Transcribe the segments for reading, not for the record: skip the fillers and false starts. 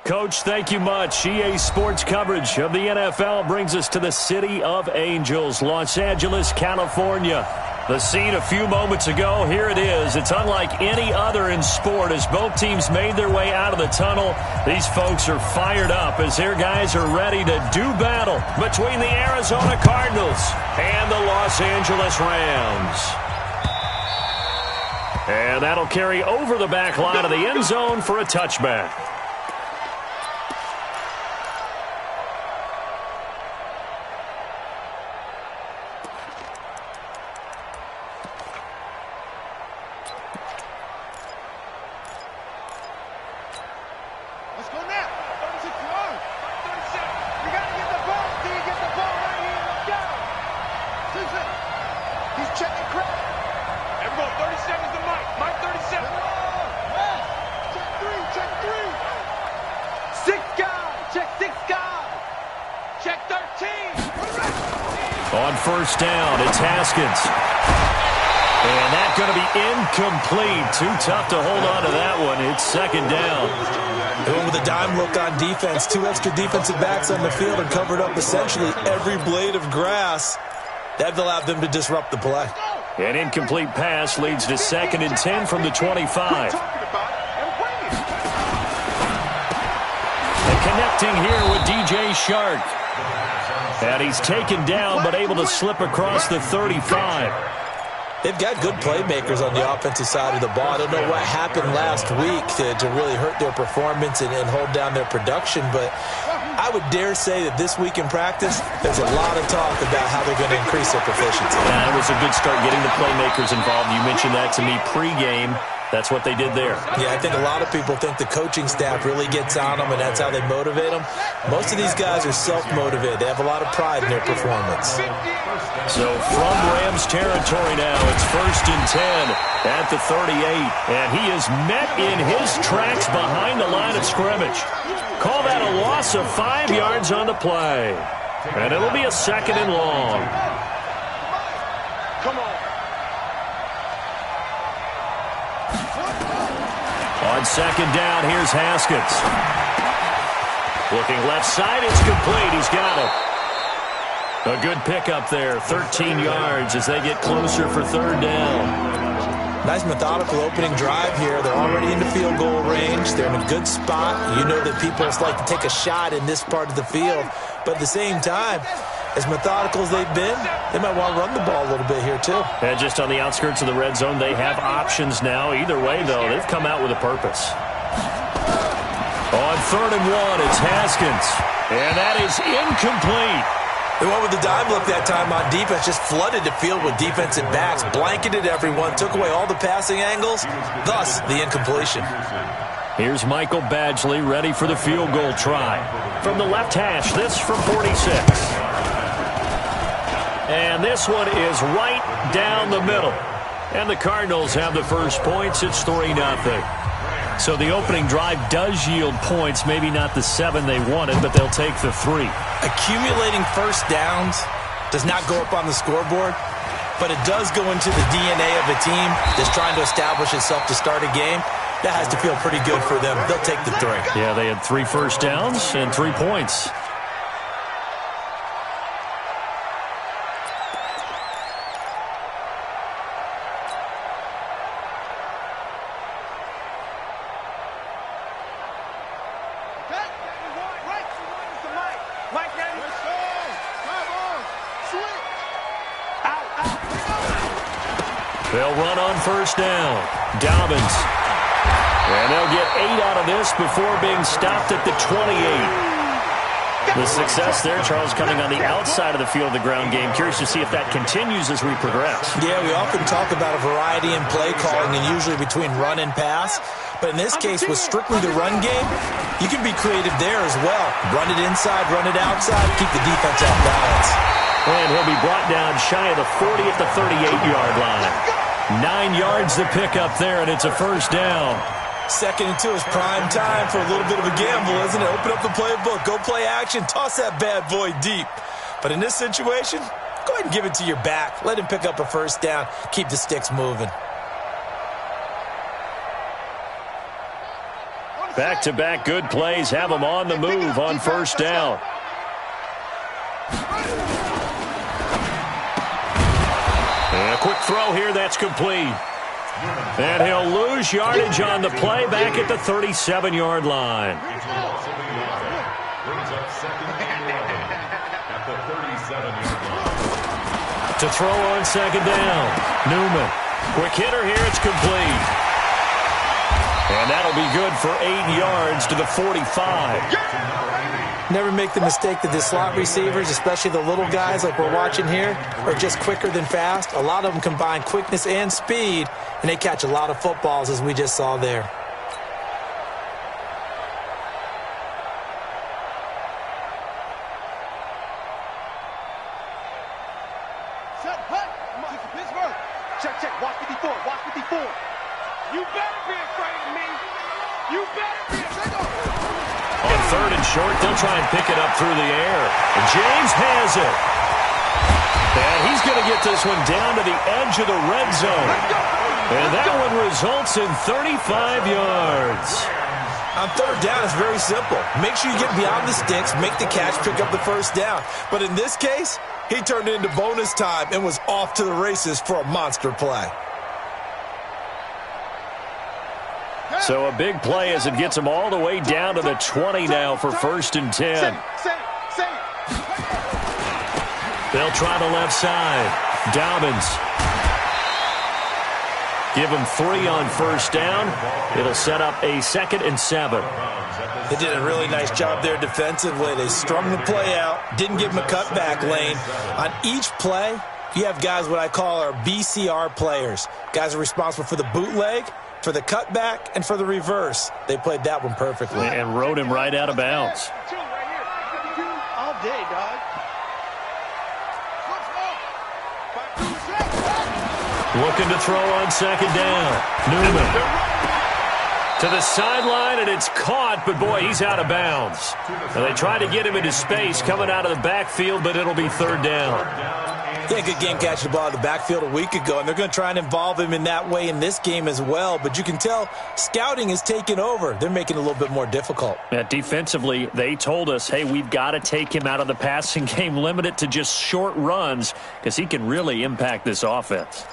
Coach, thank you much. EA Sports coverage of the NFL brings us to the City of Angels, Los Angeles, California. The scene a few moments ago, here it is. It's unlike any other in sport as both teams made their way out of the tunnel. These folks are fired up as their guys are ready to do battle between the Arizona Cardinals and the Los Angeles Rams. And that'll carry over the back line of the end zone for a touchback. On first down, it's Haskins. And that's going to be incomplete. Too tough to hold on to that one. It's second down. Going with a dime look on defense. 2 extra defensive backs on the field and covered up essentially every blade of grass. That allowed them to disrupt the play. An incomplete pass leads to 2nd and 10 from the 25. And connecting here with DJ Shark. And he's taken down but able to slip across the 35. They've got good playmakers on the offensive side of the ball. I don't know what happened last week to really hurt their performance and hold down their production, but I would dare say that this week in practice, there's a lot of talk about how they're going to increase their proficiency. Yeah, it was a good start getting the playmakers involved. You mentioned that to me pregame. That's what they did there. Yeah, I think a lot of people think the coaching staff really gets on them, and that's how they motivate them. Most of these guys are self-motivated. They have a lot of pride in their performance. So from Rams territory now, it's 1st and 10 at the 38. And he is met in his tracks behind the line of scrimmage. Call that a loss of 5 yards on the play. And it'll be a 2nd and long. Come on. On 2nd down, here's Haskins. Looking left side, it's complete. He's got it. A good pickup there, 13 yards as they get closer for 3rd down. Nice methodical opening drive here. They're already into field goal range. They're in a good spot. You know that people like to take a shot in this part of the field. But at the same time, as methodical as they've been, they might want to run the ball a little bit here too. And just on the outskirts of the red zone, they have options now. Either way, though, they've come out with a purpose. On 3rd and 1, it's Haskins. And that is incomplete. They went with the dime look that time on defense, just flooded the field with defensive backs, blanketed everyone, took away all the passing angles, thus the incompletion. Here's Michael Badgley ready for the field goal try. From the left hash, this from 46. And this one is right down the middle. And the Cardinals have the first points. It's 3-0. So the opening drive does yield points, maybe not the 7 they wanted, but they'll take the 3. Accumulating first downs does not go up on the scoreboard, but it does go into the DNA of a team that's trying to establish itself to start a game. That has to feel pretty good for them. They'll take the 3. Yeah, they had 3 first downs and 3 points. They'll run on first down. Dobbins. And they'll get 8 out of this before being stopped at the 28. The success there, Charles, coming on the outside of the field of the ground game. Curious to see if that continues as we progress. Yeah, we often talk about a variety in play calling and usually between run and pass. But in this case, with strictly the run game, you can be creative there as well. Run it inside, run it outside, keep the defense off balance. And he'll be brought down shy of the 40 at the 38-yard line. 9 yards to pick up there, and it's a first down. 2nd and 2 is prime time for a little bit of a gamble, isn't it? Open up the playbook, go play action, toss that bad boy deep. But in this situation, go ahead and give it to your back. Let him pick up a first down, keep the sticks moving. Back-to-back good plays have them on the move on first down. And a quick throw here, that's complete. And he'll lose yardage on the play back at the 37-yard line. To throw on second down. Newman. Quick hitter here, it's complete. And that'll be good for 8 yards to the 45. Never make the mistake that the slot receivers, especially the little guys like we're watching here, are just quicker than fast. A lot of them combine quickness and speed, and they catch a lot of footballs, as we just saw there. Check. Watch 54. You better be afraid of me. You better be afraid of me. On third and short, they'll try and pick it up through the air. And James has it. And he's going to get this one down to the edge of the red zone. And that one results in 35 yards. On third down, it's very simple. Make sure you get beyond the sticks, make the catch, pick up the first down. But in this case, he turned it into bonus time and was off to the races for a monster play. So a big play as it gets them all the way down to the 20 now for first and 10. They'll try the left side. Dobbins. Give them 3 on first down. It'll set up a 2nd and 7. They did a really nice job there defensively. They strung the play out, didn't give them a cutback lane. On each play, you have guys what I call our BCR players. Guys are responsible for the bootleg, for the cutback, and for the reverse. They played that one perfectly. And rode him right out of bounds. All day, dog. Looking to throw on second down. Newman. To the sideline, and it's caught, but boy, he's out of bounds. Now, they tried to get him into space coming out of the backfield, but it'll be third down. Yeah, good game catching the ball in the backfield a week ago, and they're going to try and involve him in that way in this game as well. But you can tell scouting is taking over. They're making it a little bit more difficult. Defensively, they told us, hey, we've got to take him out of the passing game, limit it to just short runs, because he can really impact this offense.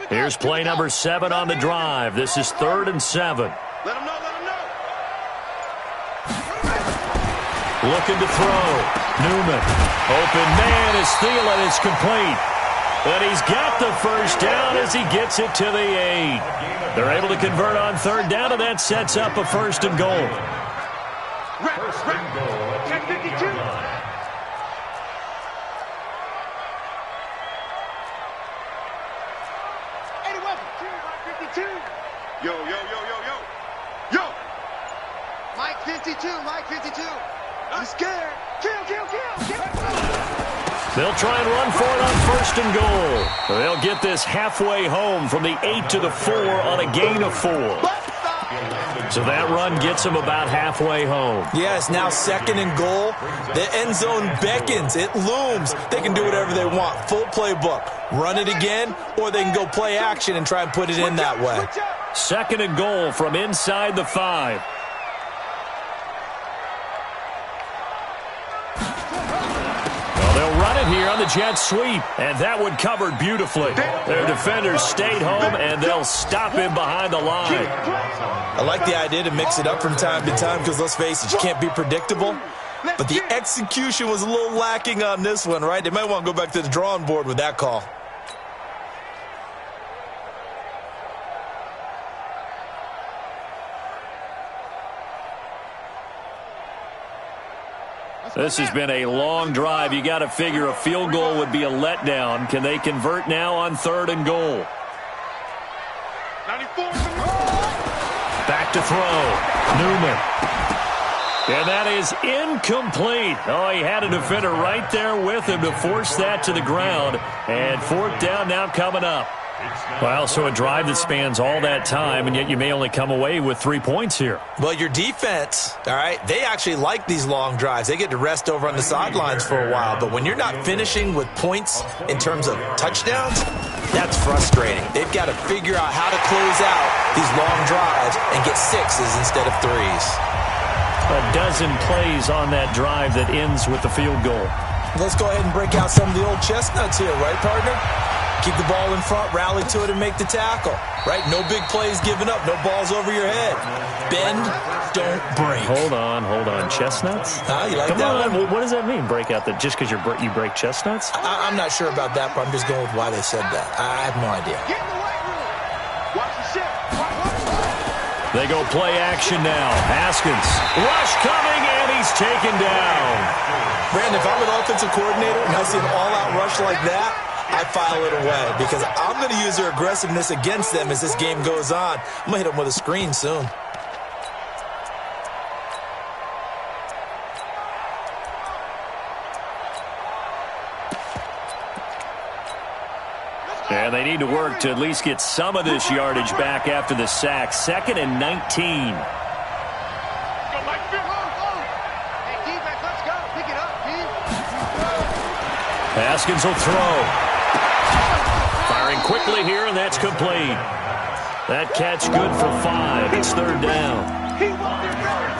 Here's play number 7 on the drive. This is 3rd and 7. Let him know. Looking to throw. Newman. Open man is Thielen. It's complete. But he's got the first down as he gets it to the 8. They're able to convert on third down, and that sets up a 1st and goal. First and goal. Check 52. Yo. Mike 52. I'm scared. Kill. They'll try and run for it on 1st and goal. They'll get this halfway home from the 8 to the 4 on a gain of 4. So that run gets them about halfway home. Yes, now 2nd and goal. The end zone beckons. It looms. They can do whatever they want. Full playbook. Run it again, or they can go play action and try and put it in that way. 2nd and goal from inside the 5. Well, they'll run it here on the jet sweep, and that one covered beautifully. Their defenders stayed home, and they'll stop him behind the line. I like the idea to mix it up from time to time because, let's face it, you can't be predictable. But the execution was a little lacking on this one, right? They might want to go back to the drawing board with that call. This has been a long drive. You got to figure a field goal would be a letdown. Can they convert now on 3rd and goal? 94. Back to throw. Newman. And that is incomplete. Oh, he had a defender right there with him to force that to the ground. And 4th down now coming up. Well, so a drive that spans all that time, and yet you may only come away with 3 points here. Well, your defense, all right, they actually like these long drives. They get to rest over on the sidelines for a while. But when you're not finishing with points in terms of touchdowns, That's frustrating. They've got to figure out how to close out these long drives and get 6s instead of 3s. A dozen plays on that drive that ends with the field goal. Let's go ahead and break out some of the old chestnuts here, right, partner? Keep the ball in front, rally to it, and make the tackle. Right? No big plays given up. No balls over your head. Bend, don't break. Hold on. Chestnuts? You like Come that on. one? What does that mean, break out? That just because you break chestnuts? I'm not sure about that, but I'm just going with why they said that. I have no idea. Get in the weight room. Watch the shit. Watch. They go play action now. Haskins. Rush coming, and he's taken down. Brandon, if I'm an offensive coordinator and I see an all-out rush like that, I file it away because I'm going to use their aggressiveness against them as this game goes on. I'm going to hit them with a screen soon. And they need to work to at least get some of this yardage back after the sack. 2nd and 19. Haskins will throw. Firing quickly here, and that's complete. That catch good for 5. It's 3rd down. He won't be ready.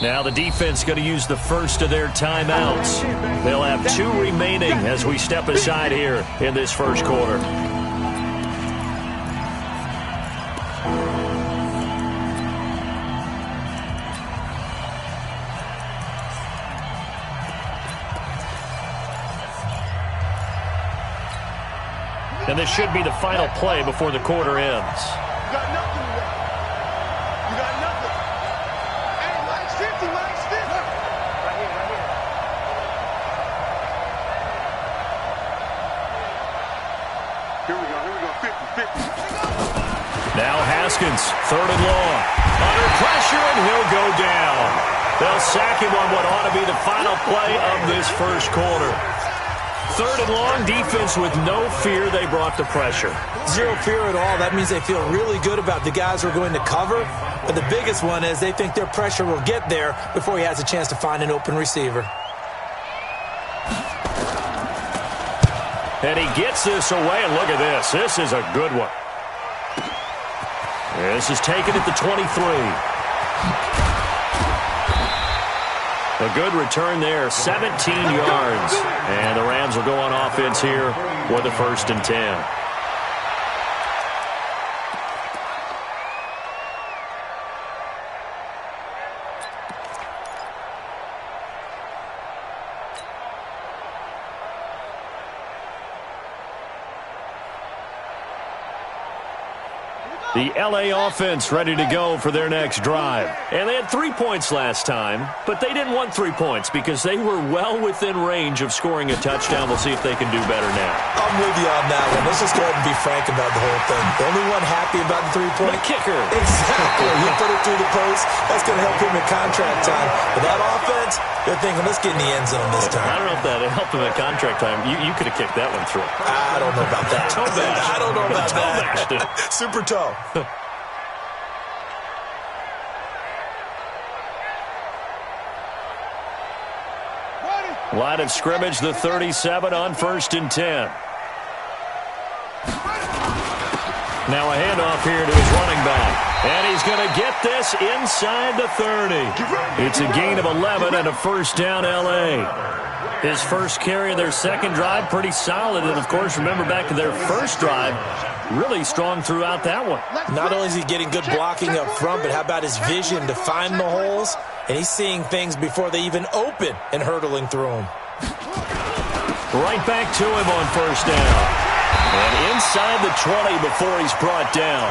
Now the defense going to use the first of their timeouts. They'll have 2 remaining as we step aside here in this first quarter. And this should be the final play before the quarter ends. You got nothing today. You got nothing. Hey, Mike's 50, Mike's 50. Right here, right here. Here we go, 50, 50. Now Haskins, 3rd and long. Under pressure, and he'll go down. They'll sack him on what ought to be the final play of this first quarter. 3rd and long, defense with no fear. They brought the pressure. Zero fear at all. That means they feel really good about the guys who are going to cover. But the biggest one is they think their pressure will get there before he has a chance to find an open receiver. And he gets this away, and look at this. This is a good one. This is taken at the 23. A good return there, 17 yards. And the Rams will go on offense here for the 1st and 10. The L.A. offense ready to go for their next drive. And they had 3 points last time, but they didn't want 3 points because they were well within range of scoring a touchdown. We'll see if they can do better now. I'm with you on that one. Let's just go ahead and be frank about the whole thing. The only one happy about the 3-point? The kicker. Exactly. He put it through the post. That's going to help him in contract time. But that offense, they're thinking, let's get in the end zone this time. I don't know if that helped him at contract time. You could have kicked that one through. I don't know about that. Toe bash. I don't know about Toe bashed it. that. Super toe. Line of scrimmage, the 37 on 1st and 10. Now a handoff here to his running back. And he's going to get this inside the 30. It's a gain of 11 and a 1st down L.A. His first carry of their second drive, pretty solid. And, of course, remember back to their first drive, really strong throughout that one. Not only is he getting good blocking up front, but how about his vision to find the holes? And he's seeing things before they even open and hurtling through them. Right back to him on 1st down. And inside the 20 before he's brought down.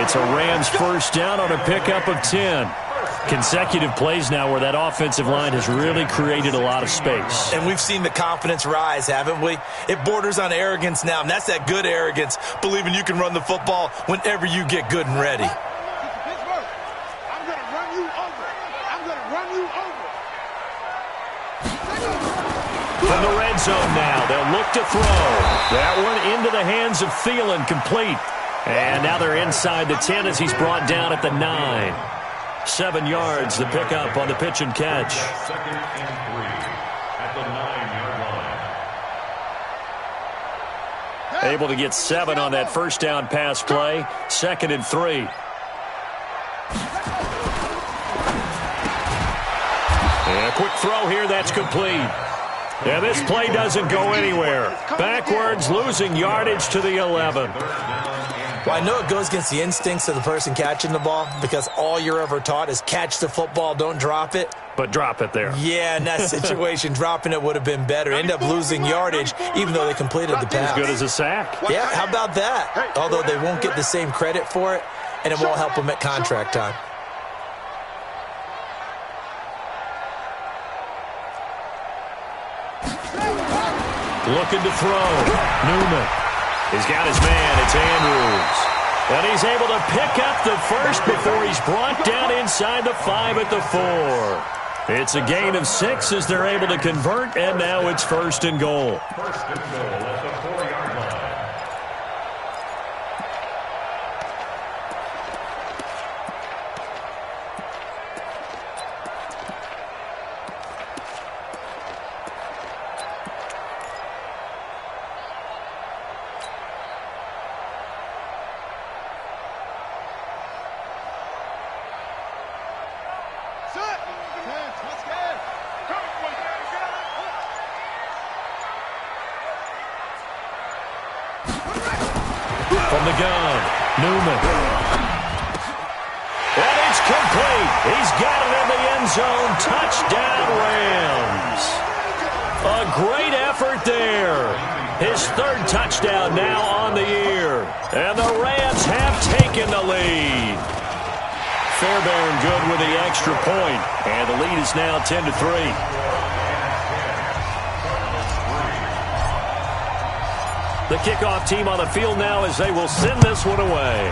It's a Rams 1st down on a pickup of 10. Consecutive plays now where that offensive line has really created a lot of space. And we've seen the confidence rise, haven't we? It borders on arrogance now, and that's that good arrogance, believing you can run the football whenever you get good and ready. I'm going to run you over. I'm going to run you over. From the red zone now, they'll look to throw. That one into the hands of Thielen, complete. And now they're inside the 10 as he's brought down at the 9. 7 yards to pick up on the pitch and catch. Second and 3 at the 9-yard line. Able to get 7 on that first down pass play. 2nd and 3. And a quick throw here, that's complete. And this play doesn't go anywhere. Backwards, losing yardage to the 11. Well, I know it goes against the instincts of the person catching the ball because all you're ever taught is catch the football, don't drop it. But drop it there. Yeah, in that situation, dropping it would have been better. End up losing yardage, even though they completed the pass. As good as a sack. Yeah, how about that? Although they won't get the same credit for it, and it won't help them at contract time. Looking to throw. Newman. He's got his man. It's Andrews. And he's able to pick up the first before he's brought down inside the 5 at the 4. It's a gain of 6 as they're able to convert, and now it's 1st and goal. First and goal at the 4-yard line. From the gun, Newman. And it's complete. He's got it in the end zone. Touchdown, Rams. A great effort there. His 3rd touchdown now on the year. And the Rams have taken the lead. Fairbairn good with the extra point. And the lead is now 10-3. The kickoff team on the field now as they will send this one away.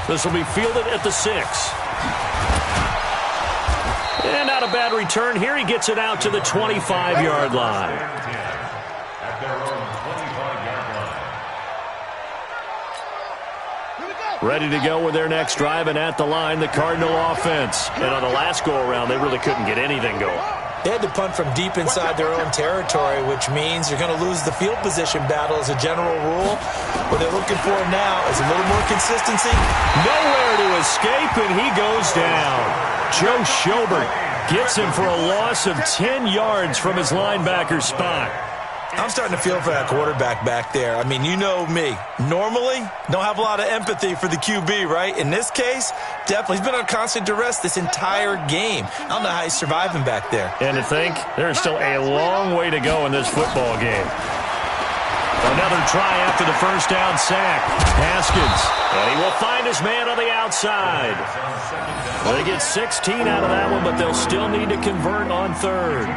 This will be fielded at the 6. And not a bad return here. He gets it out to the 25-yard line. At their own 25-yard line. Ready to go with their next drive, and at the line, the Cardinal offense. And on the last go-around, they really couldn't get anything going. They had to punt from deep inside their own territory, which means you're going to lose the field position battle as a general rule. What they're looking for now is a little more consistency. Nowhere to escape, and he goes down. Joe Schobert gets him for a loss of 10 yards from his linebacker spot. I'm starting to feel for that quarterback back there. I mean, you know me. Normally, don't have a lot of empathy for the QB, right? In this case, definitely. He's been on constant duress this entire game. I don't know how he's surviving back there. And to think, there's still a long way to go in this football game. Another try after the first down sack. Haskins. And he will find his man on the outside. They get 16 out of that one, but they'll still need to convert on 3rd.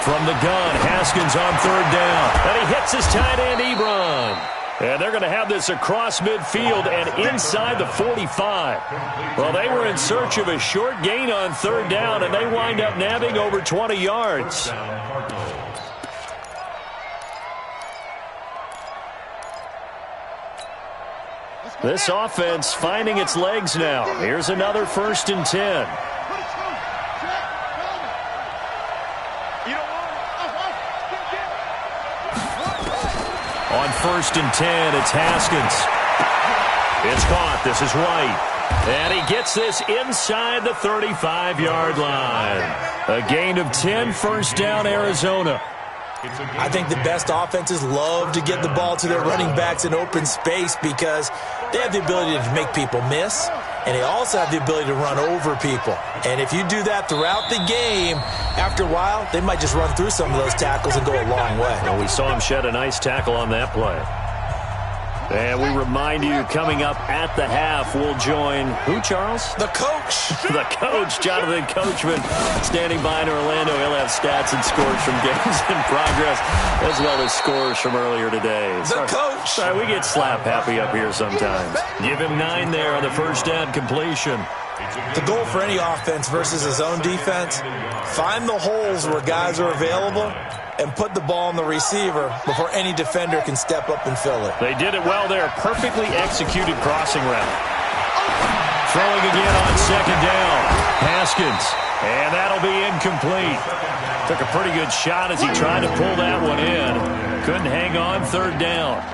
From the gun, Haskins on 3rd down. And he hits his tight end, Ebron. And they're going to have this across midfield and inside the 45. Well, they were in search of a short gain on 3rd down, and they wind up nabbing over 20 yards. This offense finding its legs now. Here's another 1st and 10. On 1st and 10, it's Haskins. It's caught. This is White. And he gets this inside the 35-yard line. A gain of 10, 1st down, Arizona. I think the best offenses love to get the ball to their running backs in open space because they have the ability to make people miss, and they also have the ability to run over people. And if you do that throughout the game, after a while, they might just run through some of those tackles and go a long way. Well, we saw him shed a nice tackle on that play. And we remind you, coming up at the half, we'll join who, Charles? The coach. The coach, Jonathan Coachman, standing by in Orlando. He'll have stats and scores from games in progress, as well as scores from earlier today. The coach. Sorry, we get slap happy up here sometimes. Give him 9 there on the first down completion. The goal for any offense versus his own defense, find the holes where guys are available and put the ball on the receiver before any defender can step up and fill it. They did it well there. Perfectly executed crossing route. Throwing again on second down. Haskins. And that'll be incomplete. Took a pretty good shot as he tried to pull that one in. Couldn't hang on third down.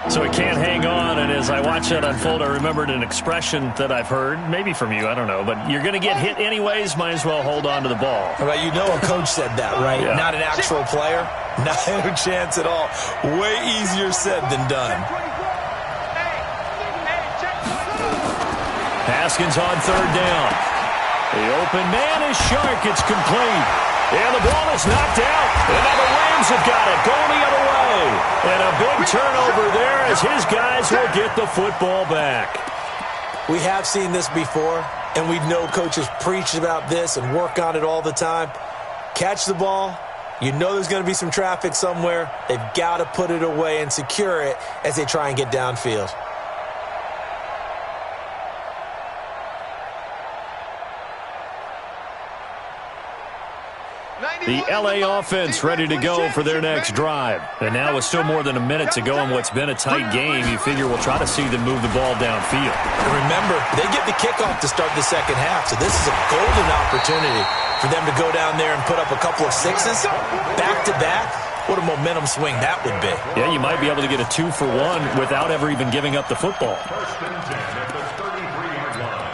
So he can't hang on, and as I watch that unfold, I remembered an expression that I've heard, maybe from you, I don't know, but you're going to get hit anyways, might as well hold on to the ball. Well, you know a coach said that, right? Yeah. Not an actual player. Not a chance at all. Way easier said than done. Haskins on third down. The open man is Shark. It's complete. And the ball is knocked out. And now the Rams have got it. Going the other way. And a big turnover there as his guys will get the football back. We have seen this before, and we know coaches preach about this and work on it all the time. Catch the ball. You know there's going to be some traffic somewhere. They've got to put it away and secure it as they try and get downfield. The L.A. offense ready to go for their next drive. And now with still more than a minute to go in what's been a tight game, you figure we'll try to see them move the ball downfield. And remember, they get the kickoff to start the second half, so this is a golden opportunity for them to go down there and put up a couple of sixes back-to-back. What a momentum swing that would be. Yeah, you might be able to get a 2-for-1 without ever even giving up the football. First and 10 at the 33-yard line.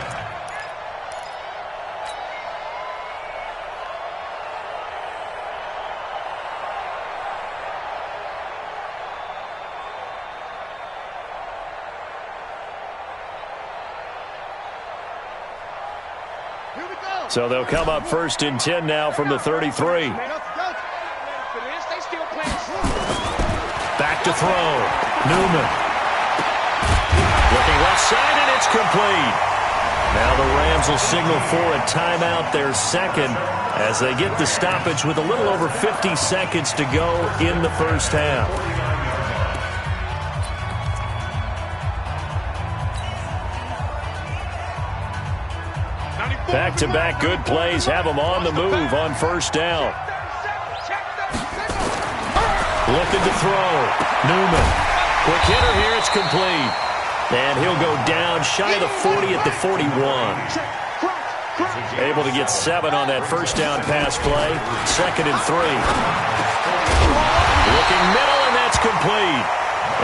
So they'll come up first and 10 now from the 33. Back to throw. Newman. Looking left side, and it's complete. Now the Rams will signal for a timeout, their second, as they get the stoppage with a little over 50 seconds to go in the first half. Back-to-back good plays have them on the move on first down. Looking to throw. Newman. Quick hitter here. It's complete. And he'll go down shy of the 40 at the 41. Able to get 7 on that first down pass play. Second and 3. Looking middle, and that's complete.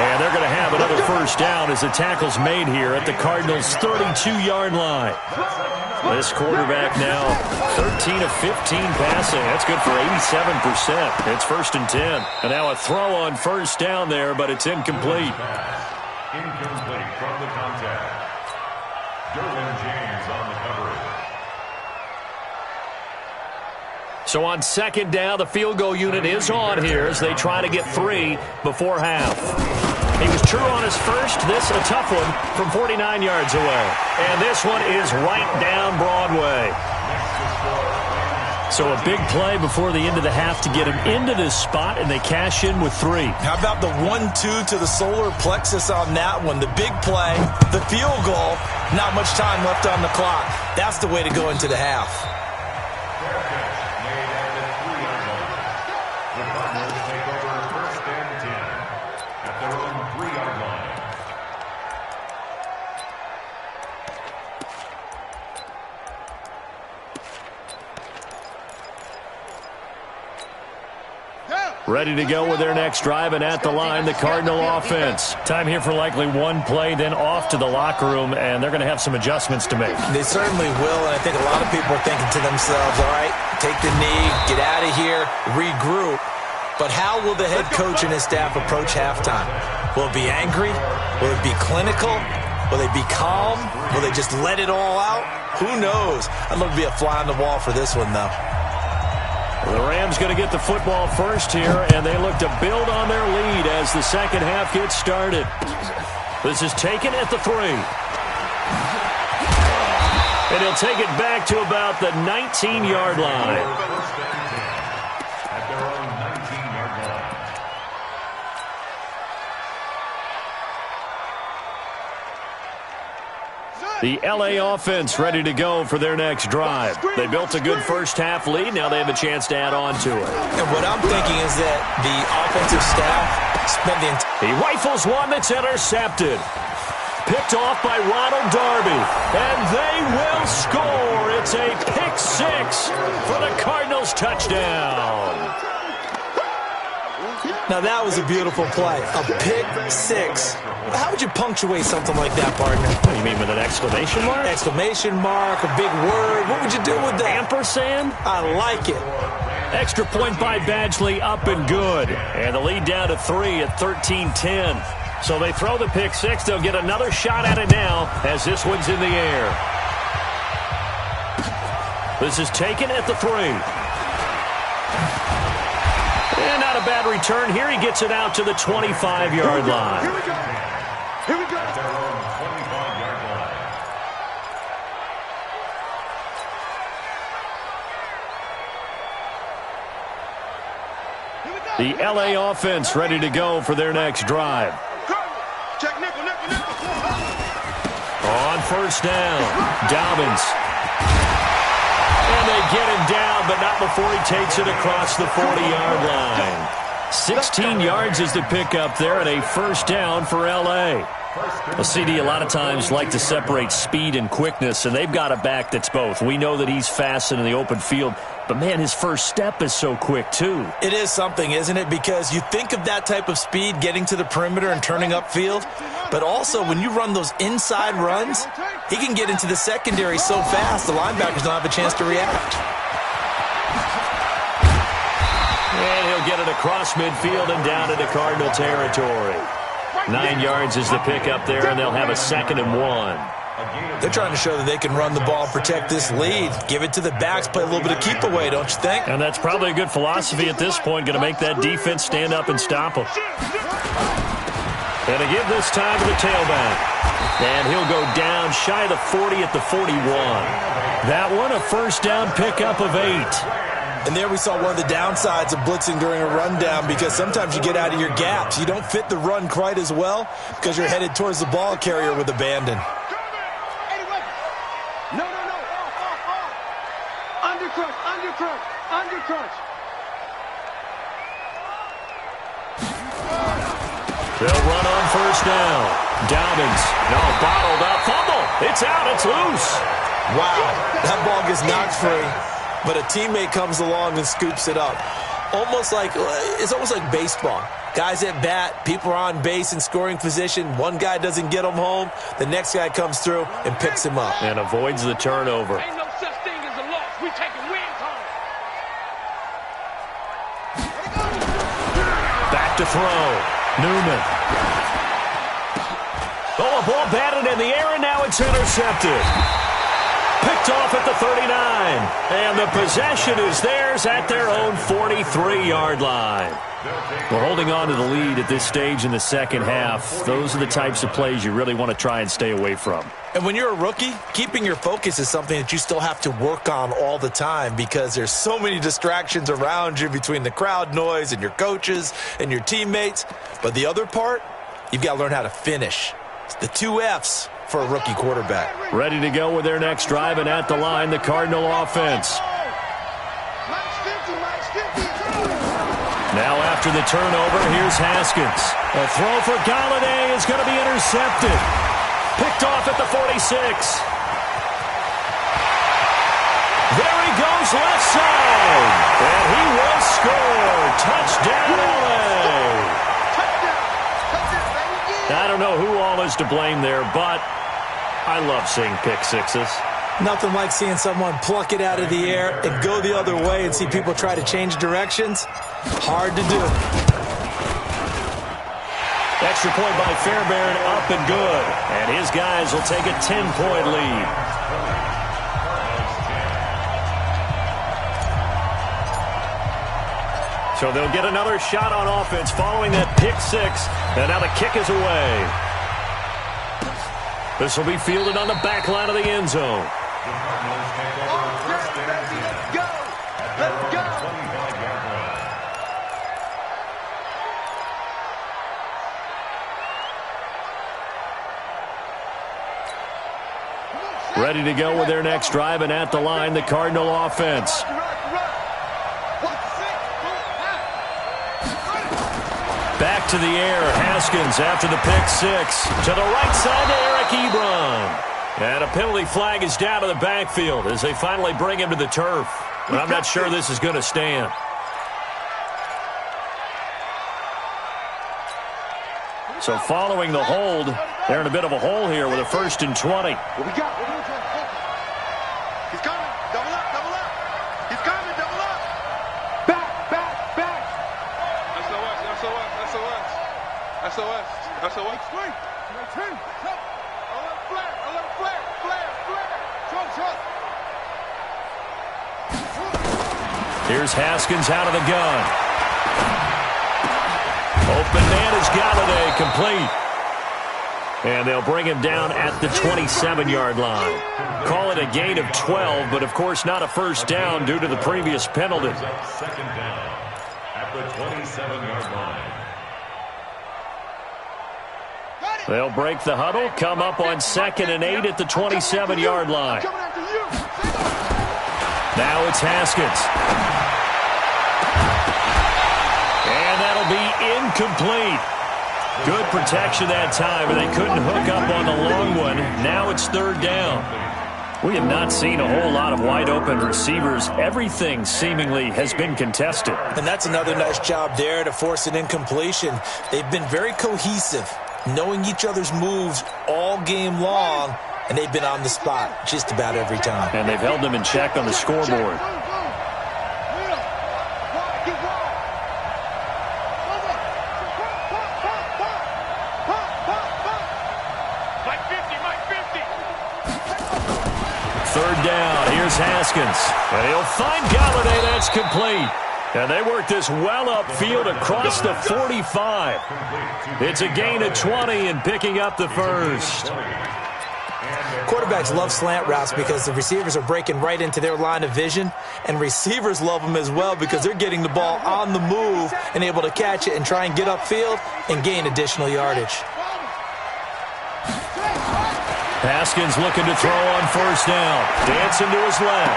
And they're going to have another first down as the tackle's made here at the Cardinals' 32-yard line. This quarterback now 13 of 15 passing. That's good for 87%. It's first and 10. And now a throw on first down there, but it's incomplete. Incomplete from the contact. Derwin James on the coverage. So on second down, the field goal unit is on here as they try to get 3 before half. He was true on his first. This a tough one from 49 yards away. And this one is right down Broadway. So a big play before the end of the half to get him into this spot, and they cash in with 3. How about the 1-2 to the solar plexus on that one? The big play, the field goal, not much time left on the clock. That's the way to go into the half. Ready to go with their next drive, and at the line, the Cardinal offense. Time here for likely one play, then off to the locker room, and they're going to have some adjustments to make. They certainly will, and I think a lot of people are thinking to themselves, all right, take the knee, get out of here, regroup. But how will the head coach and his staff approach halftime? Will it be angry? Will it be clinical? Will they be calm? Will they just let it all out? Who knows? I'd love to be a fly on the wall for this one, though. The Rams going to get the football first here, and they look to build on their lead as the second half gets started. This is taken at the 3. And he'll take it back to about the 19-yard line. At their own 19-yard line. The L.A. offense ready to go for their next drive. They built a good first-half lead. Now they have a chance to add on to it. And what I'm thinking is that the offensive staff spent the entire... He rifles one that's intercepted. Picked off by Ronald Darby. And they will score. It's a pick 6 for the Cardinals touchdown. Now that was a beautiful play. A pick 6. How would you punctuate something like that, partner? What do you mean, with an exclamation mark? Exclamation mark, a big word. What would you do with that? Ampersand? I like it. Extra point by Badgley, up and good. And the lead down to 3 at 13-10. So they throw the pick 6. They'll get another shot at it now as this one's in the air. This is taken at the 3. And not a bad return here. He gets it out to the 25-yard line. Here we go. Here we go. At their own 25-yard line. The L.A. offense ready to go for their next drive. Check nickel, nickel, nickel. On first down, Dobbins. And they get him down, but not before he takes it across the 40-yard line. 16 yards is the pickup there, and a first down for L.A. Well, CD, a lot of times like to separate speed and quickness, and they've got a back that's both. We know that he's fast in the open field, but, man, his first step is so quick, too. It is something, isn't it? Because you think of that type of speed getting to the perimeter and turning upfield, but also when you run those inside runs, he can get into the secondary so fast the linebackers don't have a chance to react. And he'll get it across midfield and down into Cardinal territory. 9 yards is the pickup there, and they'll have a 2nd and 1. They're trying to show that they can run the ball, protect this lead, give it to the backs, play a little bit of keep away, don't you think? And that's probably a good philosophy at this point, going to make that defense stand up and stop them. And to give this time to the tailback. And he'll go down shy of the 40 at the 41. That one, a first down pickup of 8. And there we saw one of the downsides of blitzing during a rundown, because sometimes you get out of your gaps. You don't fit the run quite as well because you're headed towards the ball carrier with abandon. No. Undercrunch, undercrunch, undercrunch. They'll run on first down. Dobbins, no, bottled up, fumble. It's out, it's loose. Wow, that ball gets knocked free, but a teammate comes along and scoops it up. It's almost like baseball. Guys at bat, people are on base in scoring position. One guy doesn't get him home. The next guy comes through and picks him up. And avoids the turnover. Ain't no such thing as a loss. We taking wins home. Back to throw. Newman. Oh, a ball batted in the air, and now it's intercepted. Picked off at the 39. And the possession is theirs at their own 43-yard line. We're holding on to the lead at this stage in the second half. Those are the types of plays you really want to try and stay away from. And when you're a rookie, keeping your focus is something that you still have to work on all the time, because there's so many distractions around you between the crowd noise and your coaches and your teammates. But the other part, you've got to learn how to finish. It's the 2 F's for a rookie quarterback. Ready to go with their next drive, and at the line, the Cardinal offense. Now after the turnover, here's Haskins. A throw for Galladay is going to be intercepted. Picked off at the 46. There he goes left side. And he will score. Touchdown, LA. I don't know who all is to blame there, but I love seeing pick sixes. Nothing like seeing someone pluck it out of the air and go the other way and see people try to change directions. Hard to do. Extra point by Fairbairn, up and good. And his guys will take a 10-point lead. So they'll get another shot on offense following that pick six. And now the kick is away. This will be fielded on the back line of the end zone. Ready to go with their next drive, and at the line, the Cardinal offense. Back to the air, Haskins after the pick six. To the right side to Eric Ebron. And a penalty flag is down to the backfield as they finally bring him to the turf. But I'm not sure this is going to stand. So following the hold, they're in a bit of a hole here with a 1st and 20. What we got? He's coming. Double up, double up. He's coming, double up. Back. SOS. Swing. I let him flare. Trump. Here's Haskins out of the gun. Open man is Galladay, complete. And they'll bring him down at the 27-yard line. Call it a gain of 12, but of course not a first down due to the previous penalty. Second down at the 27-yard line. They'll break the huddle, come up on 2nd and 8 at the 27-yard line. Now it's Haskins. And that'll be incomplete. Good protection that time, but they couldn't hook up on the long one. Now it's 3rd down. We have not seen a whole lot of wide-open receivers. Everything seemingly has been contested. And that's another nice job there to force an incompletion. They've been very cohesive, knowing each other's moves all game long, and they've been on the spot just about every time. And they've held them in check on the scoreboard. Down. Here's Haskins. And he'll find Galladay. That's complete. And they work this well upfield across the 45. It's a gain of 20 and picking up the first. Quarterbacks love slant routes because the receivers are breaking right into their line of vision, and receivers love them as well because they're getting the ball on the move and able to catch it and try and get upfield and gain additional yardage. Haskins looking to throw on 1st down. Dancing to his left.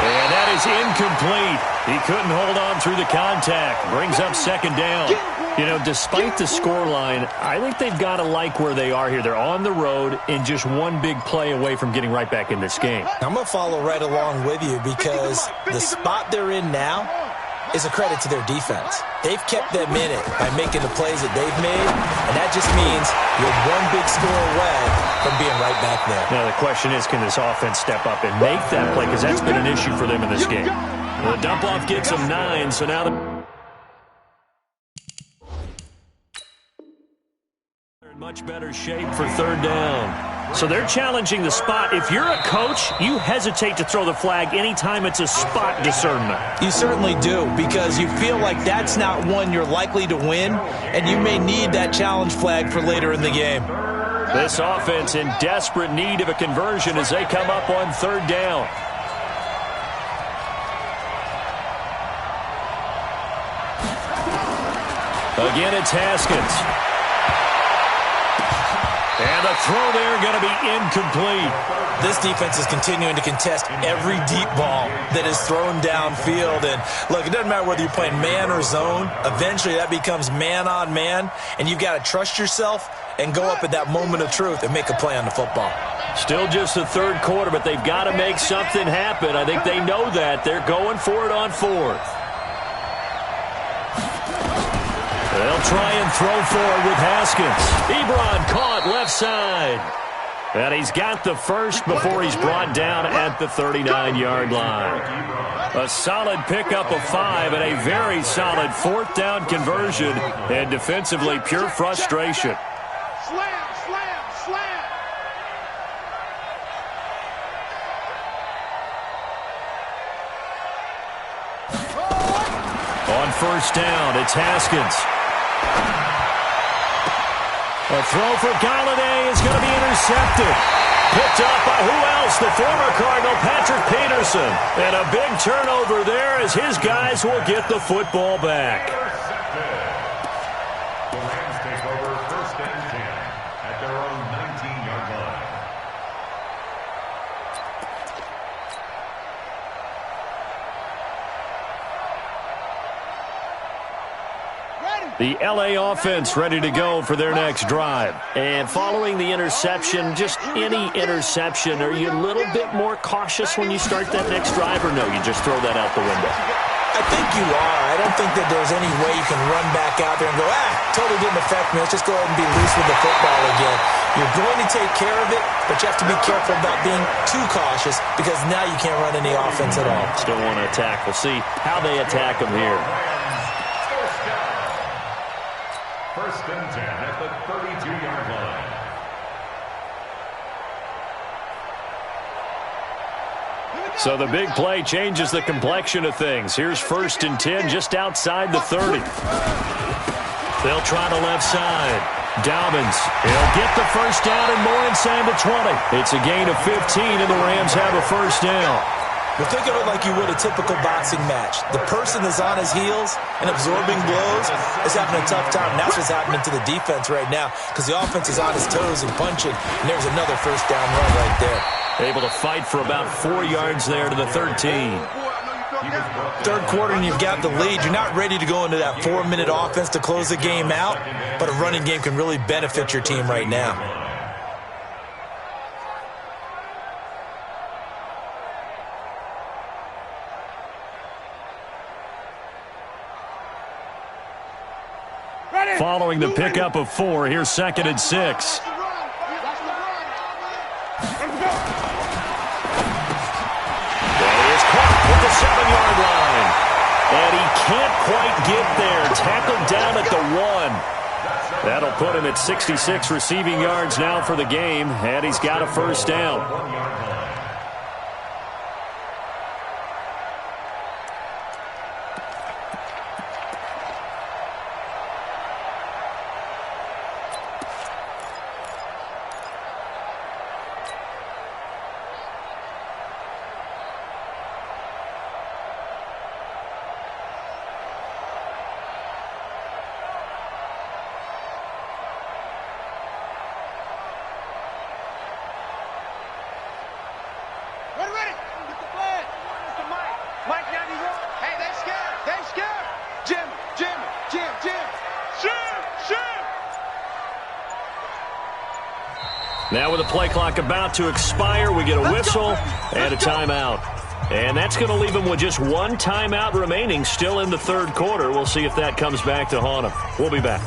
And that is incomplete. He couldn't hold on through the contact. Brings up 2nd down. You know, despite the scoreline, I think they've got to like where they are here. They're on the road and just one big play away from getting right back in this game. I'm going to follow right along with you because the spot they're in now is a credit to their defense. They've kept them in it by making the plays that they've made, and that just means you're one big score away from being right back there. Now the question is, can this offense step up and make that play? Because that's been an issue for them in this game. Well, the dump-off gets them 9, so now they're in much better shape for 3rd down. So they're challenging the spot. If you're a coach, you hesitate to throw the flag anytime it's a spot discernment. You certainly do, because you feel like that's not one you're likely to win, and you may need that challenge flag for later in the game. This offense in desperate need of a conversion as they come up on 3rd down. Again, it's Haskins. And the throw there going to be incomplete. This defense is continuing to contest every deep ball that is thrown downfield. And, look, it doesn't matter whether you're playing man or zone. Eventually that becomes man on man, and you've got to trust yourself and go up at that moment of truth and make a play on the football. Still just the 3rd quarter, but they've got to make something happen. I think they know that. They're going for it on 4th. They'll try and throw forward with Haskins. Ebron caught left side. And he's got the first before he's brought down at the 39-yard line. A solid pickup of 5 and a very solid 4th down conversion. And defensively, pure frustration. Slam. On first down. It's Haskins. A throw for Galladay is going to be intercepted. Picked up by who else? The former Cardinal, Patrick Peterson. And a big turnover there as his guys will get the football back. The Rams take over first and 10 at their own 19-yard line. The LA offense ready to go for their next drive. And following the interception, just any interception, are you a little bit more cautious when you start that next drive, or no, you just throw that out the window? I think you are. I don't think that there's any way you can run back out there and go, totally didn't affect me. Let's just go ahead and be loose with the football again. You're going to take care of it, but you have to be careful about being too cautious because now you can't run any offense at all. Still want to attack. We'll see how they attack them here. First and 10 at the 32-yard line. So the big play changes the complexion of things. Here's first and 10 just outside the 30. They'll try the left side. Dobbins, he'll get the first down and more inside the 20. It's a gain of 15, and the Rams have a first down. But think of it like you would a typical boxing match. The person that's on his heels and absorbing blows is having a tough time. And that's what's happening to the defense right now because the offense is on his toes and punching. And there's another first down run right there. Able to fight for about 4 yards there to the 13. Third quarter and you've got the lead. You're not ready to go into that 4-minute offense to close the game out. But a running game can really benefit your team right now. Following the pickup of 4, here's second and 6. That is caught at the 7-yard line. And he can't quite get there. Tackled down at the 1. That'll put him at 66 receiving yards now for the game. And he's got a first down. Now with the play clock about to expire, we get a whistle and a timeout. And that's going to leave them with just one timeout remaining still in the third quarter. We'll see if that comes back to haunt them. We'll be back.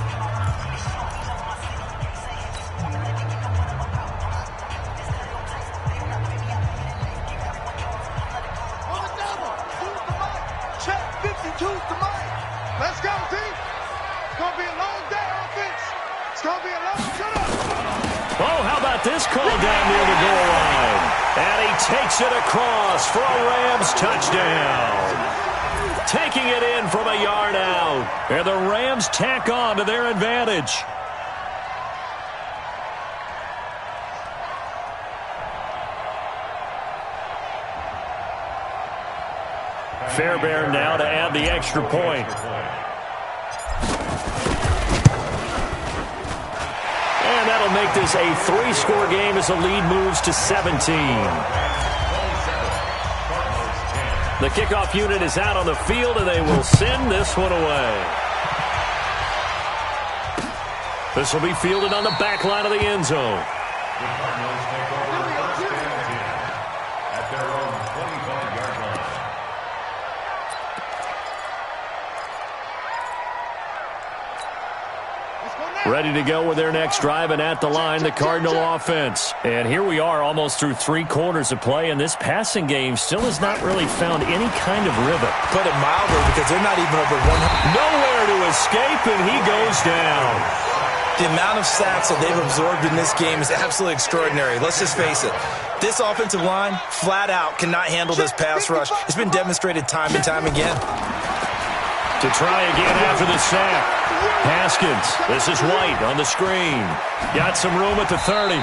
Let's go, team. It's going to be a long day, offense. It's going to be a long shut-up. Oh, how about this call down near the goal line? And he takes it across for a Rams touchdown. Taking it in from a yard out. And the Rams tack on to their advantage. Fairbairn now to add the extra point. And that'll make this a 3-score game as the lead moves to 17. The kickoff unit is out on the field, and they will send this one away. This will be fielded on the back line of the end zone. The Cardinals take over first and 10 at their own 25-yard line. Ready to go with their next drive, and at the line, the Cardinal offense. And here we are almost through 3 quarters of play, and this passing game still has not really found any kind of rhythm. Put it mildly because they're not even over 100. Nowhere to escape, and he goes down. The amount of sacks that they've absorbed in this game is absolutely extraordinary. Let's just face it. This offensive line, flat out, cannot handle this pass rush. It's been demonstrated time and time again. To try again after the sack. Haskins. This is White on the screen. Got some room at the 30.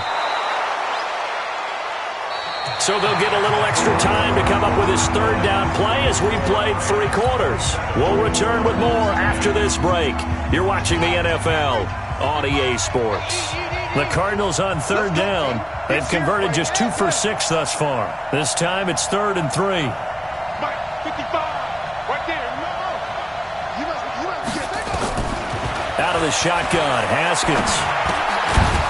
So they'll get a little extra time to come up with his third down play as we played 3 quarters. We'll return with more after this break. You're watching the NFL on EA Sports. The Cardinals on third down. They've converted just 2 for 6 thus far. This time it's 3rd and 3. Out of the shotgun, Haskins.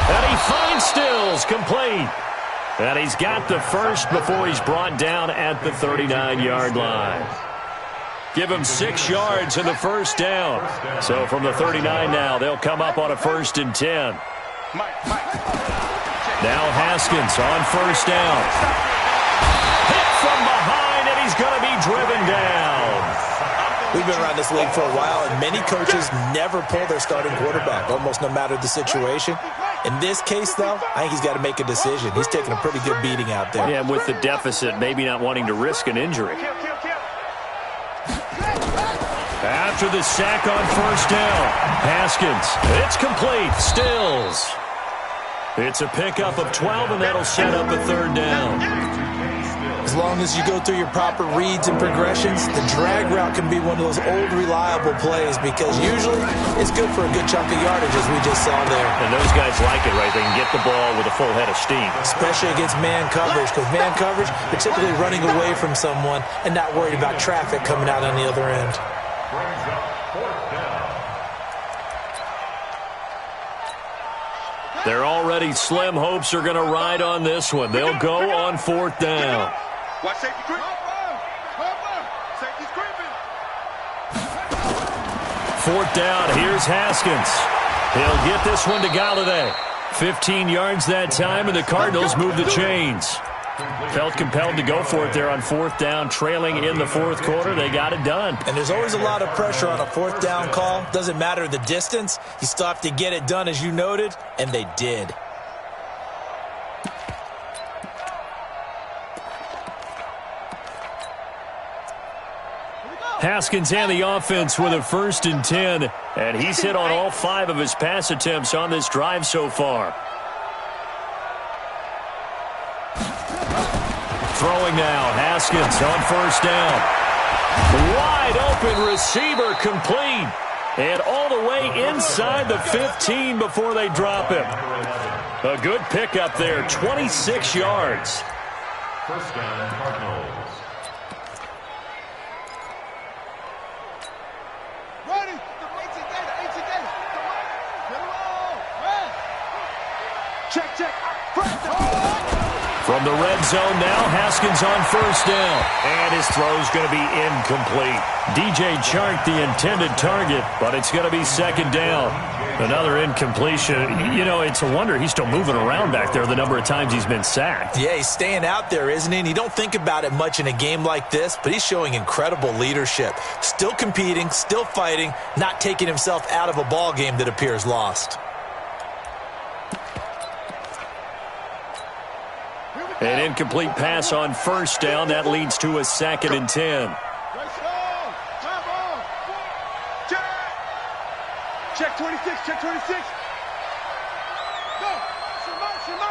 And he finds Stills, complete. And he's got the first before he's brought down at the 39-yard line. Give him 6 yards in the first down. So from the 39 now, they'll come up on a 1st and 10. Now Haskins on first down. Hit from behind, and he's going to be driven down. We've been around this league for a while, and many coaches never pull their starting quarterback, almost no matter the situation. In this case, though, I think he's got to make a decision. He's taking a pretty good beating out there. Yeah, with the deficit, maybe not wanting to risk an injury. After the sack on first down, Haskins. It's complete. Stills. It's a pickup of 12, and that'll set up a 3rd down. As long as you go through your proper reads and progressions, the drag route can be one of those old reliable plays because usually it's good for a good chunk of yardage, as we just saw there. And those guys like it, right? They can get the ball with a full head of steam. Especially against man coverage, because man coverage, they're typically running away from someone and not worried about traffic coming out on the other end. They're already slim hopes are going to ride on this one. They'll go on 4th down. Watch safety creep. Safety's creeping. 4th down. Here's Haskins. He'll get this one to Galladay. 15 yards that time, and the Cardinals move the chains. Felt compelled to go for it there on 4th down, trailing in the 4th quarter. They got it done. And there's always a lot of pressure on a 4th down call. Doesn't matter the distance. You still have to get it done, as you noted, and they did. Haskins and the offense with a 1st and 10, and he's hit on all 5 of his pass attempts on this drive so far. Throwing now, Haskins on 1st down. Wide open receiver, complete. And all the way inside the 15 before they drop him. A good pickup there, 26 yards. 1st down, Cardinals. Check. From the red zone now, Haskins on 1st down. And his throw's going to be incomplete. DJ Chark, the intended target, but it's going to be 2nd down. Another incompletion. You know, it's a wonder he's still moving around back there the number of times he's been sacked. Yeah, he's staying out there, isn't he? And you don't think about it much in a game like this, but he's showing incredible leadership. Still competing, still fighting, not taking himself out of a ball game that appears lost. An incomplete pass on 1st down. That leads to a 2nd and 10. Check 26. Check 26. Go. Motion.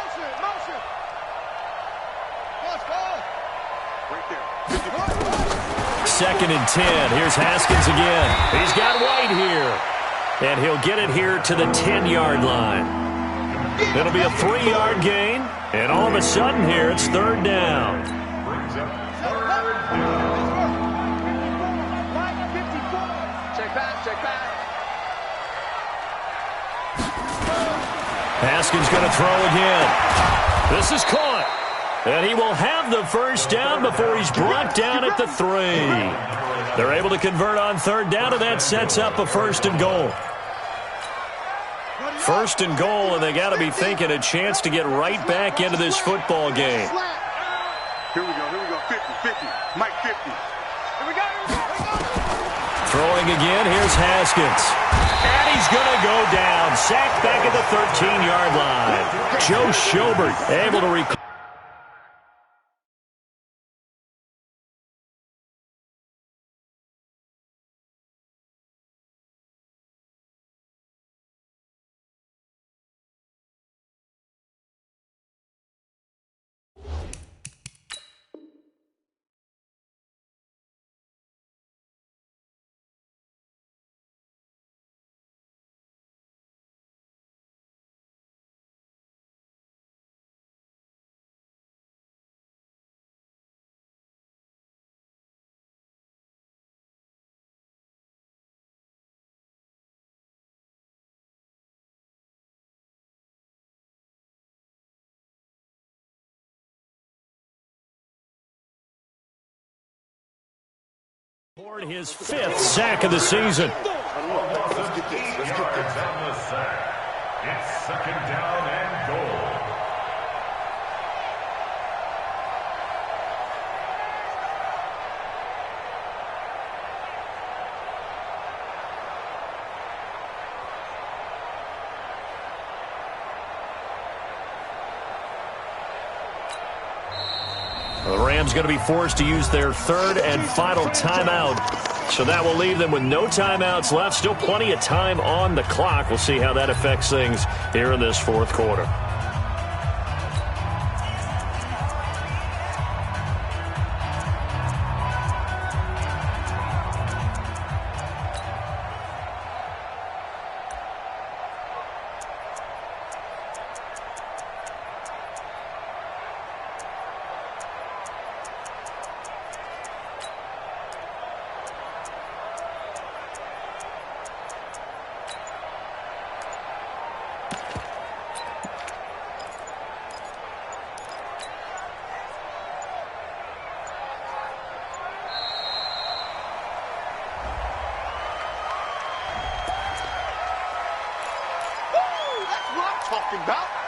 Right there. 2nd and 10. Here's Haskins again. He's got White here. And he'll get it here to the 10-yard line. It'll be a 3-yard gain. And all of a sudden here, it's 3rd down. Brings up 3rd down. Check back. Haskins going to throw again. This is caught. And he will have the 1st down before he's brought down at the 3. They're able to convert on 3rd down, and that sets up a 1st and goal. 1st and goal, and they got to be thinking a chance to get right back into this football game. Here we go. 50. Mike 50. Here we go. Throwing again, here's Haskins. And he's going to go down. Sacked back at the 13-yard line. Joe Schobert able to recall. His 5th sack of the season. Let's get this. On the sack. It's 2nd down and goal. The Rams going to be forced to use their 3rd and final timeout. So that will leave them with no timeouts left. Still plenty of time on the clock. We'll see how that affects things here in this 4th quarter. Talking about